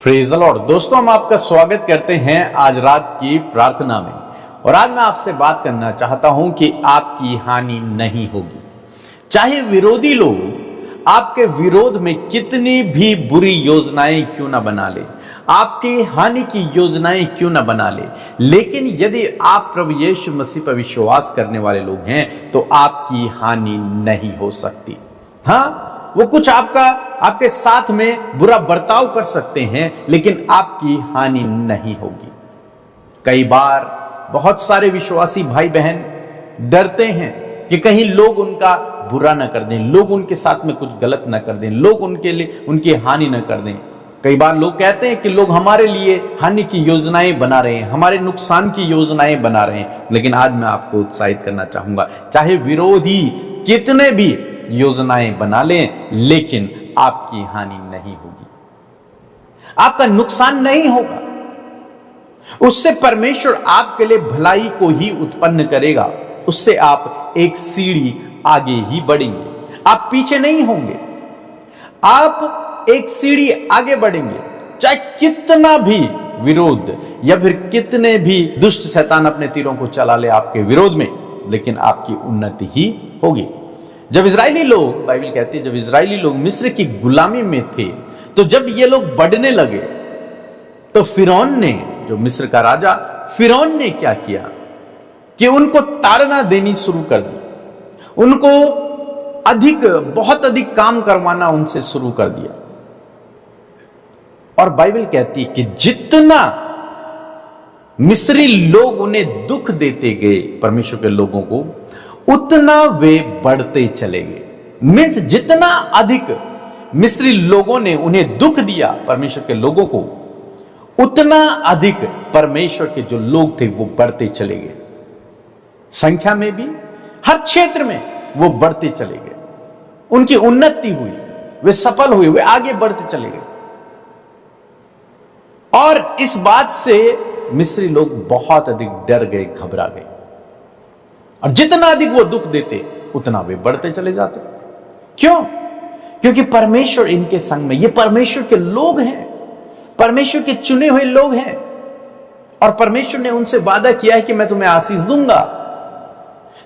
Praise the Lord. दोस्तों, हम आपका स्वागत करते हैं आज रात की प्रार्थना में। और आज मैं आपसे बात करना चाहता हूं कि आपकी हानि नहीं होगी। चाहे विरोधी लोग आपके विरोध में कितनी भी बुरी योजनाएं क्यों ना बना ले, आपकी हानि की योजनाएं क्यों ना बना ले, लेकिन यदि आप प्रभु यीशु मसीह पर विश्वास करने वाले लोग हैं तो आपकी हानि नहीं हो सकती। हाँ, वो कुछ आपके साथ में बुरा बर्ताव कर सकते हैं, लेकिन आपकी हानि नहीं होगी। कई बार बहुत सारे विश्वासी भाई बहन डरते हैं कि कहीं लोग उनका बुरा न कर दें, लोग उनके साथ में कुछ गलत न कर दें, लोग उनके लिए उनकी हानि न कर दें। कई बार लोग कहते हैं कि लोग हमारे लिए हानि की योजनाएं बना रहे हैं, हमारे नुकसान की योजनाएं बना रहे हैं। लेकिन आज मैं आपको उत्साहित करना चाहूंगा, चाहे विरोधी कितने भी योजनाएं बना लें, लेकिन आपकी हानि नहीं होगी, आपका नुकसान नहीं होगा। उससे परमेश्वर आपके लिए भलाई को ही उत्पन्न करेगा। उससे आप एक सीढ़ी आगे ही बढ़ेंगे, आप पीछे नहीं होंगे, आप एक सीढ़ी आगे बढ़ेंगे। चाहे कितना भी विरोध या फिर कितने भी दुष्ट शैतान अपने तीरों को चला ले आपके विरोध में, लेकिन आपकी उन्नति ही होगी। जब इजरायली लोग, बाइबल कहती है, जब इजरायली लोग मिस्र की गुलामी में थे, तो जब ये लोग बढ़ने लगे तो फिरौन ने, जो मिस्र का राजा, फिरौन ने क्या किया कि उनको ताड़ना देनी शुरू कर दी, उनको बहुत अधिक काम करवाना उनसे शुरू कर दिया। और बाइबल कहती है कि जितना मिस्री लोग उन्हें दुख देते गए परमेश्वर के लोगों को, उतना वे बढ़ते चले गए। मीन्स जितना अधिक मिस्री लोगों ने उन्हें दुख दिया परमेश्वर के लोगों को, उतना अधिक परमेश्वर के जो लोग थे वो बढ़ते चले गए। संख्या में भी, हर क्षेत्र में वो बढ़ते चले गए, उनकी उन्नति हुई, वे सफल हुए, वे आगे बढ़ते चले गए। और इस बात से मिस्री लोग बहुत अधिक डर गए, घबरा गए। और जितना अधिक वो दुख देते, उतना वे बढ़ते चले जाते। क्यों? क्योंकि परमेश्वर इनके संग में, ये परमेश्वर के लोग हैं, परमेश्वर के चुने हुए लोग हैं। और परमेश्वर ने उनसे वादा किया है कि मैं तुम्हें आशीष दूंगा,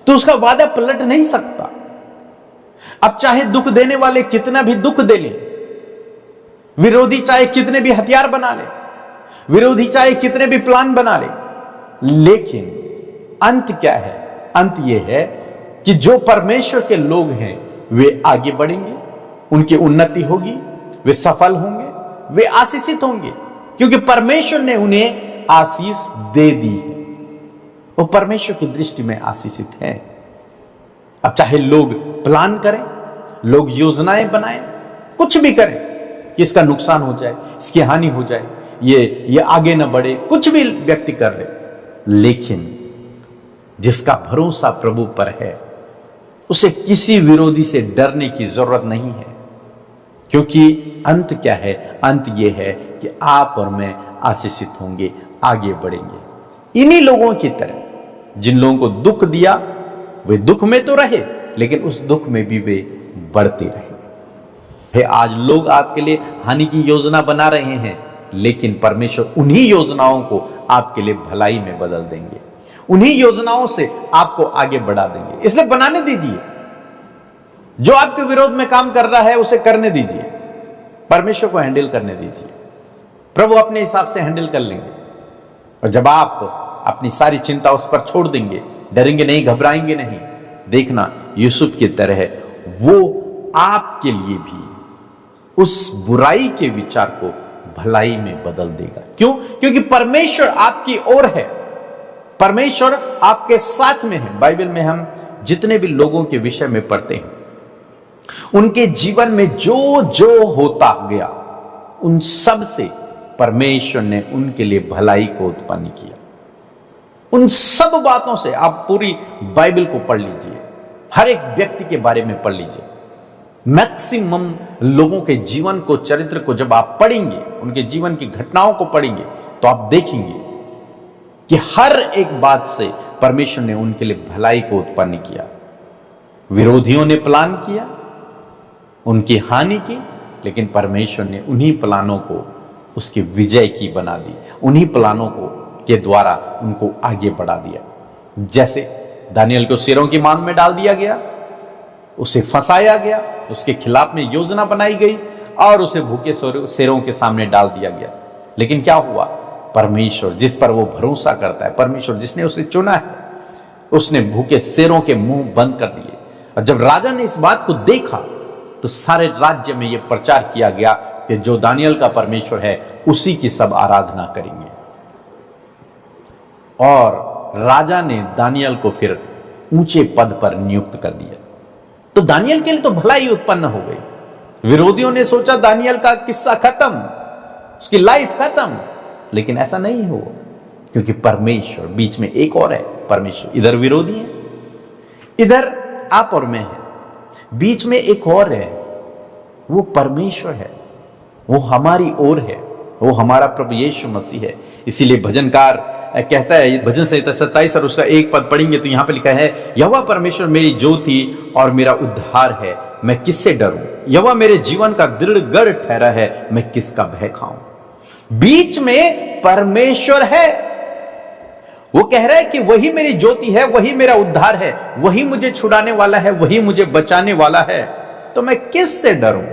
तो उसका वादा पलट नहीं सकता। अब चाहे दुख देने वाले कितना भी दुख दे ले, विरोधी चाहे कितने भी हथियार बना ले, विरोधी चाहे कितने भी प्लान बना ले, लेकिन अंत क्या है? अंत यह है कि जो परमेश्वर के लोग हैं वे आगे बढ़ेंगे, उनकी उन्नति होगी, वे सफल होंगे, वे आशीषित होंगे, क्योंकि परमेश्वर ने उन्हें आशीष दे दी है। वो परमेश्वर की दृष्टि में आशीषित है। अब चाहे लोग प्लान करें, लोग योजनाएं बनाएं, कुछ भी करें कि इसका नुकसान हो जाए, इसकी हानि हो जाए, ये आगे ना बढ़े, कुछ भी व्यक्ति कर ले, लेकिन जिसका भरोसा प्रभु पर है, उसे किसी विरोधी से डरने की जरूरत नहीं है। क्योंकि अंत क्या है? अंत यह है कि आप और मैं आशीषित होंगे, आगे बढ़ेंगे। इन्हीं लोगों की तरह जिन लोगों को दुख दिया, वे दुख में तो रहे, लेकिन उस दुख में भी वे बढ़ते रहे। आज लोग आपके लिए हानि की योजना बना रहे हैं, लेकिन परमेश्वर उन्हीं योजनाओं को आपके लिए भलाई में बदल देंगे, उन्हीं योजनाओं से आपको आगे बढ़ा देंगे। इसलिए बनाने दीजिए, जो आपके विरोध में काम कर रहा है उसे करने दीजिए, परमेश्वर को हैंडल करने दीजिए, प्रभु अपने हिसाब से हैंडल कर लेंगे। और जब आप अपनी सारी चिंता उस पर छोड़ देंगे, डरेंगे नहीं, घबराएंगे नहीं, देखना यूसुफ की तरह वो आपके लिए भी उस बुराई के विचार को भलाई में बदल देगा। क्यों? क्योंकि परमेश्वर आपकी ओर है, परमेश्वर आपके साथ में है। बाइबल में हम जितने भी लोगों के विषय में पढ़ते हैं, उनके जीवन में जो जो होता गया, उन सब से परमेश्वर ने उनके लिए भलाई को उत्पन्न किया। उन सब बातों से आप पूरी बाइबल को पढ़ लीजिए, हर एक व्यक्ति के बारे में पढ़ लीजिए। मैक्सिमम लोगों के जीवन को, चरित्र को जब आप पढ़ेंगे, उनके जीवन की घटनाओं को पढ़ेंगे, तो आप देखेंगे कि हर एक बात से परमेश्वर ने उनके लिए भलाई को उत्पन्न किया। विरोधियों ने प्लान किया, उनकी हानि की, लेकिन परमेश्वर ने उन्हीं प्लानों को उसकी विजय की बना दी, उन्हीं प्लानों को के द्वारा उनको आगे बढ़ा दिया। जैसे दानियल को शेरों की मांद में डाल दिया गया, उसे फंसाया गया, उसके खिलाफ में योजना बनाई गई और उसे भूखे शेरों के सामने डाल दिया गया। लेकिन क्या हुआ? परमेश्वर जिस पर वो भरोसा करता है, परमेश्वर जिसने उसे चुना है, उसने भूखे शेरों के मुंह बंद कर दिए। और जब राजा ने इस बात को देखा तो सारे राज्य में यह प्रचार किया गया कि जो दानियल का परमेश्वर है उसी की सब आराधना करेंगे। और राजा ने दानियल को फिर ऊंचे पद पर नियुक्त कर दिया। तो दानियल के लिए तो भलाई उत्पन्न हो गई। विरोधियों ने सोचा दानियल का किस्सा खत्म, उसकी लाइफ खत्म, लेकिन ऐसा नहीं हुआ, क्योंकि परमेश्वर बीच में एक और है। परमेश्वर इधर विरोधी है, इधर आप और मैं है, बीच में एक और है, वो परमेश्वर है, वो हमारी ओर है, वो हमारा प्रभु यीशु मसीह है। इसीलिए भजनकार कहता है, भजन संहिता 27 और उसका 1 पद पढ़ेंगे तो यहां पे लिखा है, यहोवा परमेश्वर मेरी ज्योति और मेरा उद्धार है, मैं किससे डरूं? यहोवा मेरे जीवन का दृढ़ गढ़ ठहरा है, मैं किसका भय खाऊं? बीच में परमेश्वर है। वो कह रहा है कि वही मेरी ज्योति है, वही मेरा उद्धार है, वही मुझे छुड़ाने वाला है, वही मुझे बचाने वाला है, तो मैं किससे डरूं?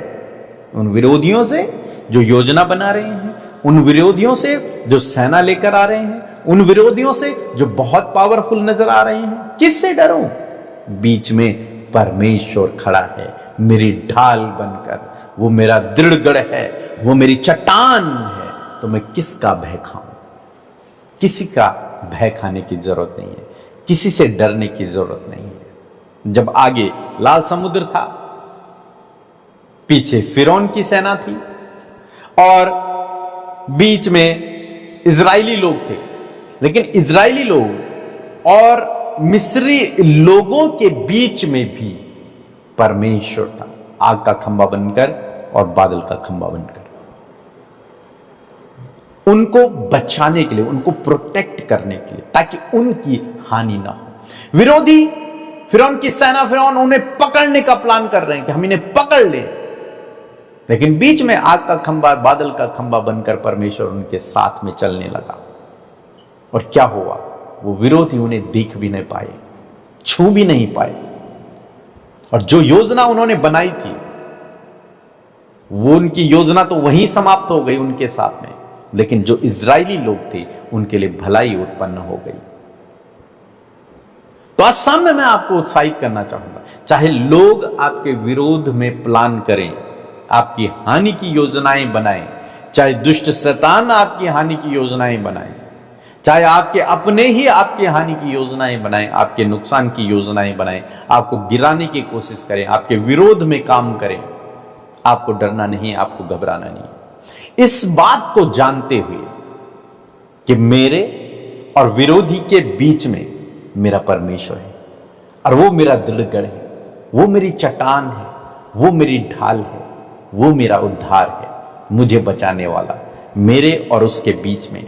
उन विरोधियों से जो योजना बना रहे हैं, उन विरोधियों से जो सेना लेकर आ रहे हैं, उन विरोधियों से जो बहुत पावरफुल नजर आ रहे हैं, किससे डरूं? बीच में परमेश्वर खड़ा है, मेरी ढाल बनकर, वो मेरा दृढ़ गढ़ है, वो मेरी चट्टान है, तो मैं किसका भय खाऊं? किसी का भय खाने की जरूरत नहीं है, किसी से डरने की जरूरत नहीं है। जब आगे लाल समुद्र था, पीछे फिरौन की सेना थी और बीच में इजरायली लोग थे, लेकिन इजरायली लोग और मिस्री लोगों के बीच में भी परमेश्वर था, आग का खंभा बनकर और बादल का खंभा बनकर, उनको बचाने के लिए, उनको प्रोटेक्ट करने के लिए, ताकि उनकी हानि ना हो। विरोधी फिरौन की सेना, फिरौन उन्हें पकड़ने का प्लान कर रहे हैं कि हम इन्हें पकड़ लें, लेकिन बीच में आग का खंभा, बादल का खंभा बनकर परमेश्वर उनके साथ में चलने लगा। और क्या हुआ? वो विरोधी उन्हें देख भी नहीं पाए, छू भी नहीं पाए, और जो योजना उन्होंने बनाई थी वो उनकी योजना तो वहीं समाप्त हो गई उनके साथ में, लेकिन जो इजरायली लोग थे उनके लिए भलाई उत्पन्न हो गई। तो आज सामने मैं आपको उत्साहित करना चाहूंगा, चाहे लोग आपके विरोध में प्लान करें, आपकी हानि की योजनाएं बनाएं, चाहे दुष्ट शैतान आपकी हानि की योजनाएं बनाएं, चाहे आपके अपने ही आपकी हानि की योजनाएं बनाएं, आपके नुकसान की योजनाएं बनाएं, आपको गिराने की कोशिश करें, आपके विरोध में काम करें, आपको डरना नहीं, आपको घबराना नहीं। इस बात को जानते हुए कि मेरे और विरोधी के बीच में मेरा परमेश्वर है, और वो मेरा दृढ़ है, वो मेरी चट्टान है, वो मेरी ढाल है, वो मेरा उद्धार है, मुझे बचाने वाला। मेरे और उसके बीच में,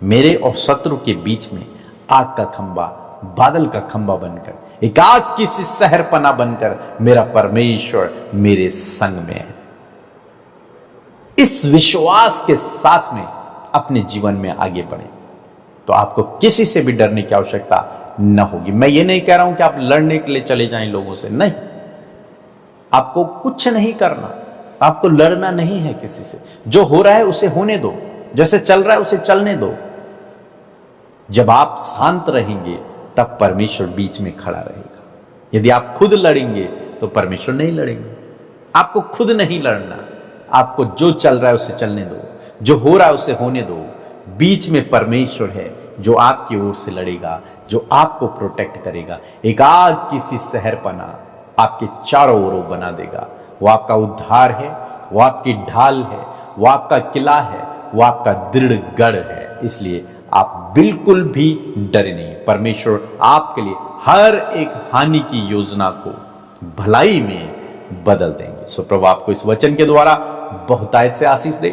मेरे और शत्रु के बीच में आग का खंभा, बादल का खंभा बनकर, एक आग की सी शहरपना बनकर मेरा परमेश्वर मेरे संग में है। इस विश्वास के साथ में अपने जीवन में आगे बढ़े तो आपको किसी से भी डरने की आवश्यकता न होगी। मैं ये नहीं कह रहा हूं कि आप लड़ने के लिए चले जाएं लोगों से, नहीं, आपको कुछ नहीं करना, आपको लड़ना नहीं है किसी से। जो हो रहा है उसे होने दो, जैसे चल रहा है उसे चलने दो। जब आप शांत रहेंगे तब परमेश्वर बीच में खड़ा रहेगा। यदि आप खुद लड़ेंगे तो परमेश्वर नहीं लड़ेंगे। आपको खुद नहीं लड़ना, आपको जो चल रहा है उसे चलने दो, जो हो रहा है उसे होने दो। बीच में परमेश्वर है जो आपकी ओर से लड़ेगा, जो आपको प्रोटेक्ट करेगा। एक आग की सी शहरपना आपके चारों ओर बना देगा। वो आपका उद्धार है, वो आपकी ढाल है, वो आपका किला है, वो आपका दृढ़ गढ़ है। इसलिए आप बिल्कुल भी डरे नहीं। परमेश्वर आपके लिए हर एक हानि की योजना को भलाई में बदल देंगे। सो प्रभु आपको इस वचन के द्वारा बहुतायत से आशीष दे।